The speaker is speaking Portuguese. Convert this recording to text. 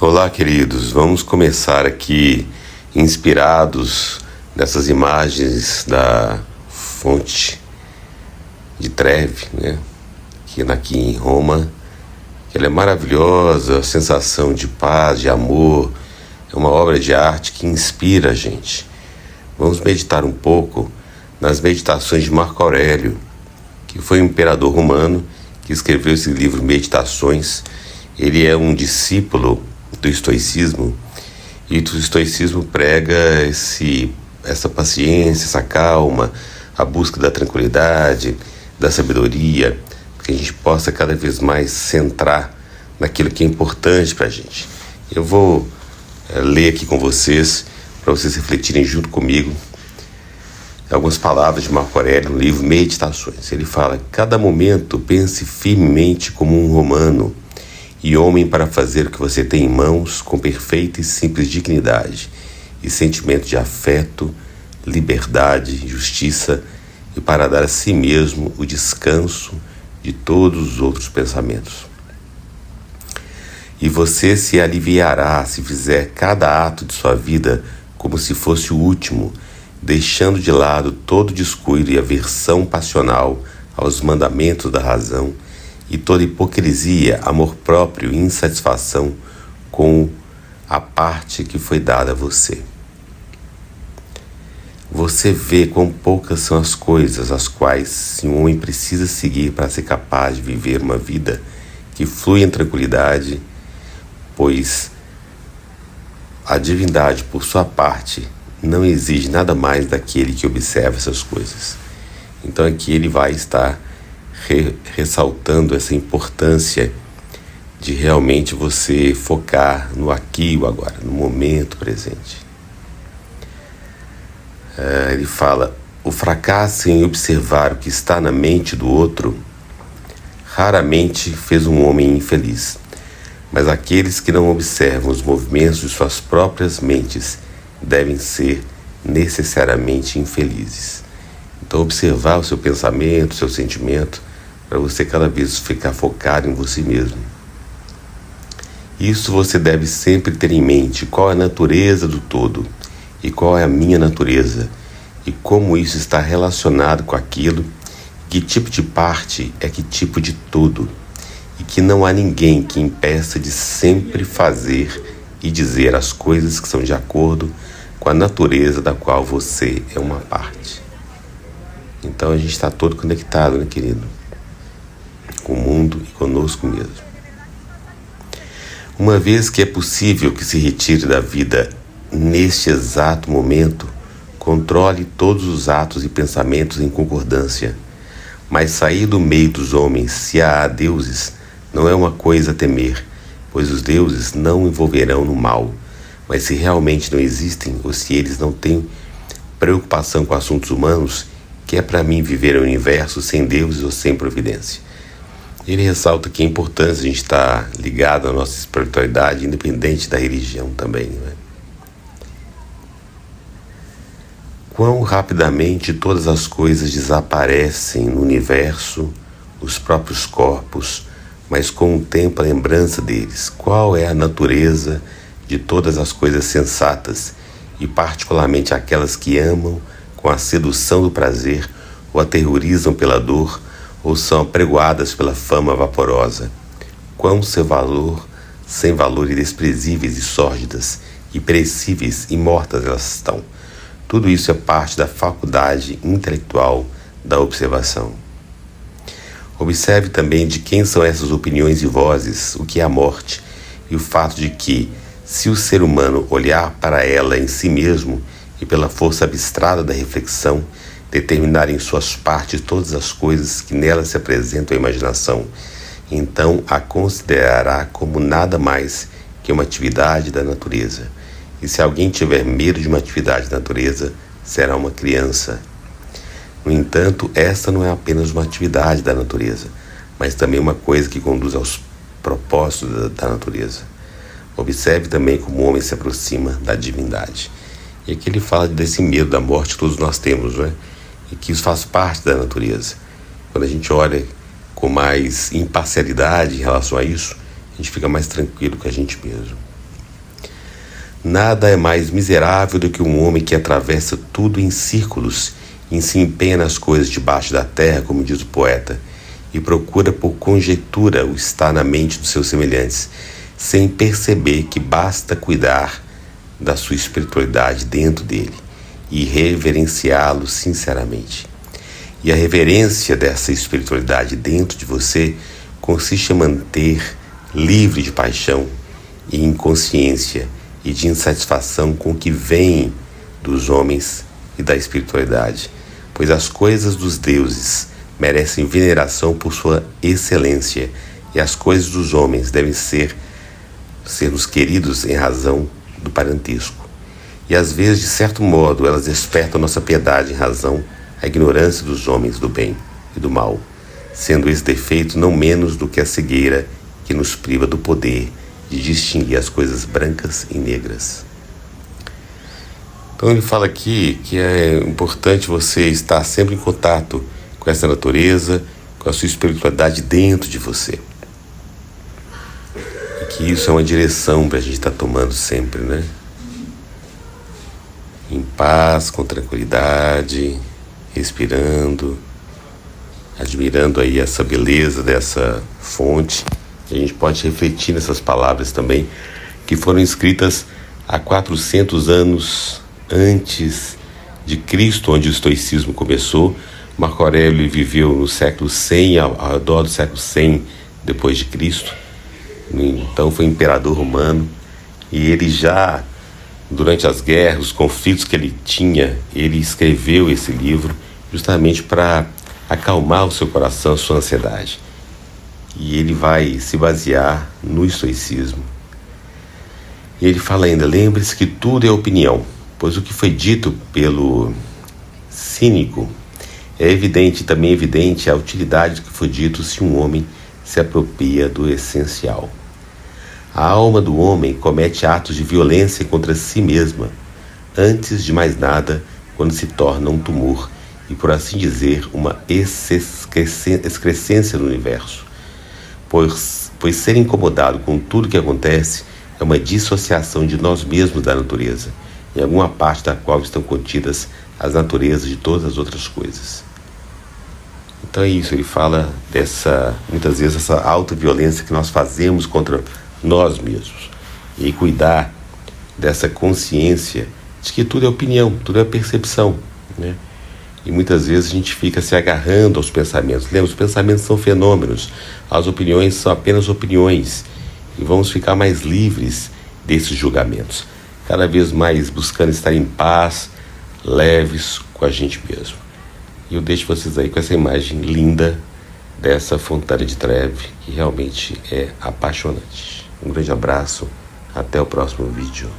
Olá, queridos. Vamos começar aqui inspirados nessas imagens da fonte de Trevi, né? Aqui em Roma. Ela é maravilhosa, a sensação de paz, de amor. É uma obra de arte que inspira a gente. Vamos meditar um pouco nas meditações de Marco Aurélio, que foi um imperador romano que escreveu esse livro Meditações. Ele é um discípulo do estoicismo, e o estoicismo prega essa paciência, essa calma, a busca da tranquilidade, da sabedoria, para que a gente possa cada vez mais centrar naquilo que é importante para a gente. Eu vou ler aqui com vocês, para vocês refletirem junto comigo, algumas palavras de Marco Aurélio no livro Meditações. Ele fala: cada momento pense firmemente como um romano e homem para fazer o que você tem em mãos com perfeita e simples dignidade e sentimento de afeto, liberdade, justiça, e para dar a si mesmo o descanso de todos os outros pensamentos. E você se aliviará se fizer cada ato de sua vida como se fosse o último, deixando de lado todo descuido e aversão passional aos mandamentos da razão, e toda hipocrisia, amor próprio e insatisfação com a parte que foi dada a você. Você vê quão poucas são as coisas as quais um homem precisa seguir para ser capaz de viver uma vida que flui em tranquilidade, pois a divindade, por sua parte, não exige nada mais daquele que observa essas coisas. Então aqui ele vai estar ressaltando essa importância de realmente você focar no aqui e o agora, no momento presente. Ele fala: o fracasso em observar o que está na mente do outro raramente fez um homem infeliz, mas aqueles que não observam os movimentos de suas próprias mentes devem ser necessariamente infelizes. Então, observar o seu pensamento, o seu sentimento, para você cada vez ficar focado em você mesmo. Isso você deve sempre ter em mente: qual é a natureza do todo e qual é a minha natureza, e como isso está relacionado com aquilo, que tipo de parte é que tipo de todo, e que não há ninguém que impeça de sempre fazer e dizer as coisas que são de acordo com a natureza da qual você é uma parte. Então a gente está todo conectado, né, querido? Com o mundo e conosco mesmo. Uma vez que é possível que se retire da vida neste exato momento, controle todos os atos e pensamentos em concordância. Mas sair do meio dos homens, se há deuses, não é uma coisa a temer, pois os deuses não envolverão no mal. Mas se realmente não existem, ou se eles não têm preocupação com assuntos humanos, que é para mim viver o universo sem deuses ou sem providência? Ele ressalta que é importante a gente estar ligado à nossa espiritualidade, independente da religião também, né? Quão rapidamente todas as coisas desaparecem no universo, os próprios corpos, mas com o tempo a lembrança deles. Qual é a natureza de todas as coisas sensatas, e particularmente aquelas que amam com a sedução do prazer, ou aterrorizam pela dor, ou são apregoadas pela fama vaporosa? Quão sem valor e desprezíveis e sórdidas, e perecíveis e mortas elas estão. Tudo isso é parte da faculdade intelectual da observação. Observe também de quem são essas opiniões e vozes, o que é a morte, e o fato de que, se o ser humano olhar para ela em si mesmo e pela força abstrata da reflexão, determinar em suas partes todas as coisas que nela se apresentam à imaginação, então a considerará como nada mais que uma atividade da natureza. E se alguém tiver medo de uma atividade da natureza, será uma criança. No entanto, esta não é apenas uma atividade da natureza, mas também uma coisa que conduz aos propósitos da natureza. Observe também como o homem se aproxima da divindade. E aqui ele fala desse medo da morte que todos nós temos, né? E que isso faz parte da natureza. Quando a gente olha com mais imparcialidade em relação a isso, a gente fica mais tranquilo com a gente mesmo. Nada é mais miserável do que um homem que atravessa tudo em círculos e se empenha nas coisas debaixo da terra, como diz o poeta, e procura por conjectura o estar na mente dos seus semelhantes, sem perceber que basta cuidar da sua espiritualidade dentro dele e reverenciá-lo sinceramente. E a reverência dessa espiritualidade dentro de você consiste em manter livre de paixão e inconsciência e de insatisfação com o que vem dos homens e da espiritualidade, pois as coisas dos deuses merecem veneração por sua excelência e as coisas dos homens devem sermos queridos em razão do parentesco. E às vezes, de certo modo, elas despertam nossa piedade em razão da ignorância dos homens do bem e do mal, sendo esse defeito não menos do que a cegueira que nos priva do poder de distinguir as coisas brancas e negras. Então ele fala aqui que é importante você estar sempre em contato com essa natureza, com a sua espiritualidade dentro de você. E que isso é uma direção para a gente estar tomando sempre, né? Em paz, com tranquilidade, respirando, admirando aí essa beleza dessa fonte. A gente pode refletir nessas palavras também, que foram escritas há 400 anos antes de Cristo, onde o estoicismo começou. Marco Aurélio viveu no século 100, ao redor do século 100 depois de Cristo. Então foi imperador romano, e ele já, durante as guerras, os conflitos que ele tinha, ele escreveu esse livro justamente para acalmar o seu coração, a sua ansiedade. E ele vai se basear no estoicismo. E ele fala ainda: lembre-se que tudo é opinião, pois o que foi dito pelo cínico é evidente, também evidente a utilidade do que foi dito se um homem se apropria do essencial. A alma do homem comete atos de violência contra si mesma, antes de mais nada, quando se torna um tumor e, por assim dizer, uma excrescência no universo. Pois ser incomodado com tudo que acontece é uma dissociação de nós mesmos da natureza, em alguma parte da qual estão contidas as naturezas de todas as outras coisas. Então é isso, ele fala muitas vezes, essa autoviolência que nós fazemos contra nós mesmos. E cuidar dessa consciência de que tudo é opinião, tudo é percepção, né? E muitas vezes a gente fica se agarrando aos pensamentos. Lembra, os pensamentos são fenômenos, as opiniões são apenas opiniões. E vamos ficar mais livres desses julgamentos, cada vez mais buscando estar em paz, leves com a gente mesmo. E eu deixo vocês aí com essa imagem linda dessa Fontana de Trevi, que realmente é apaixonante. Um grande abraço, até o próximo vídeo.